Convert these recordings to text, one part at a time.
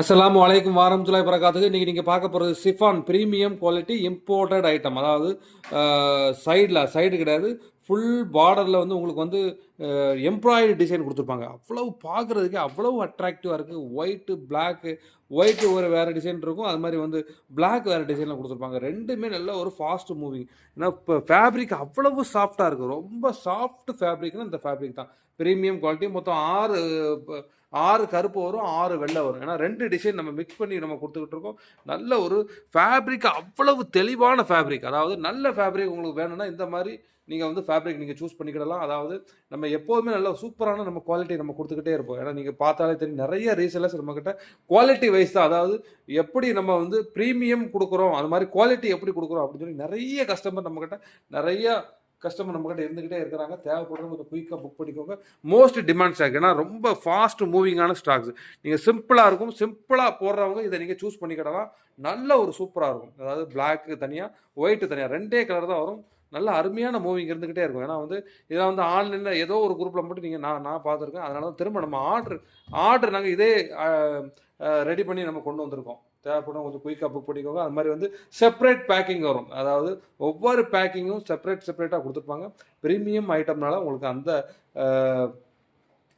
அஸ்ஸலாமு அலைக்கும் வரஹ்மத்துல்லாஹி வபரகாத்துஹு. இன்னைக்கு நீங்கள் பார்க்க போகிறது chiffon premium quality imported item. அதாவது சைடு கிடையாது, ஃபுல் பார்டரில் வந்து உங்களுக்கு வந்து எம்ப்ராய்டரி டிசைன் கொடுத்துருப்பாங்க. அவ்வளவு பார்க்குறதுக்கு அவ்வளவு அட்ராக்டிவாக இருக்குது. ஒயிட்டு பிளாக்கு, ஒயிட்டு ஒரு வேறு டிசைன் இருக்கும், அது மாதிரி வந்து பிளாக் வேறு டிசைனில் கொடுத்துருப்பாங்க. ரெண்டுமே நல்ல ஒரு ஃபாஸ்ட் மூவிங். ஏன்னா இப்போ ஃபேப்ரிக் அவ்வளவு சாஃப்டாக இருக்குது. ரொம்ப சாஃப்ட் ஃபேப்ரிக்னா இந்த ஃபேப்ரிக் தான். Premium quality. மொத்தம் 6 கருப்பு வரும், 6 வெள்ளை வரும். ஏன்னா 2 டிசைன் நம்ம மிக்ஸ் பண்ணி நம்ம கொடுத்துக்கிட்டு இருக்கோம். நல்ல ஒரு ஃபேப்ரிக், அவ்வளவு தெளிவான ஃபேப்ரிக். அதாவது நல்ல ஃபேப்ரிக் உங்களுக்கு வேணும்னா இந்த மாதிரி நீங்கள் வந்து ஃபேப்ரிக் நீங்கள் சூஸ் பண்ணிக்கிடலாம். அதாவது நம்ம எப்போதுமே நல்ல சூப்பரான நம்ம குவாலிட்டி நம்ம கொடுத்துக்கிட்டே இருப்போம். ஏன்னா நீங்கள் பார்த்தாலே தெரியும், நிறைய ரீசெல்லர்ஸ் நம்மக்கிட்ட குவாலிட்டி வைஸ் தான். அதாவது எப்படி நம்ம வந்து ப்ரீமியம் கொடுக்குறோம், அது மாதிரி குவாலிட்டி எப்படி கொடுக்குறோம் அப்படின்னு சொல்லி நிறைய கஸ்டமர் நம்மக்கிட்ட நிறைய கஸ்டமர் நம்மக்கிட்ட இருந்துக்கிட்டே இருக்கிறாங்க. தேவைப்படுறவங்க கொஞ்சம் குயிக்காக புக் பண்ணிக்கோங்க. Most demand stock. ஏன்னா ரொம்ப ஃபாஸ்ட் மூவிங்கான ஸ்டாக்ஸ். நீங்கள் சிம்பிளாக இருக்கும், சிம்பிளாக போடுறவங்க இதை நீங்கள் சூஸ் பண்ணிக்கிடலாம். நல்ல ஒரு சூப்பராக இருக்கும். அதாவது பிளாக்கு தனியாக, ஒயிட்டு தனியாக, 2 கலர் தான் வரும். நல்ல அருமையான மூவிங் இருந்துக்கிட்டே இருக்கும். ஏன்னா வந்து இதை வந்து ஆன்லைனில் ஏதோ ஒரு குரூப்பில் மட்டும் நீங்கள் நான் பார்த்துருக்கேன். அதனால தான் திரும்ப நம்ம ஆர்டர் நாங்கள் இதே ரெடி பண்ணி நம்ம கொண்டு வந்திருக்கோம். தேவைப்படும் கொஞ்சம் குயிக்காக புக் பண்ணிக்கோங்க. அது மாதிரி வந்து செப்பரேட் பேக்கிங் வரும். அதாவது ஒவ்வொரு பேக்கிங்கும் செப்பரேட்டாக கொடுத்துருப்பாங்க. ப்ரீமியம் ஐட்டம்னால உங்களுக்கு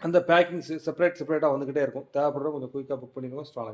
அந்த பேக்கிங்ஸ் செப்பரேட்டாக வந்துக்கிட்டே இருக்கும். தேவைப்படுறவங்க கொஞ்சம் குயிக்காக புக் பண்ணிக்கோங்க. ஸ்ட்ராங்.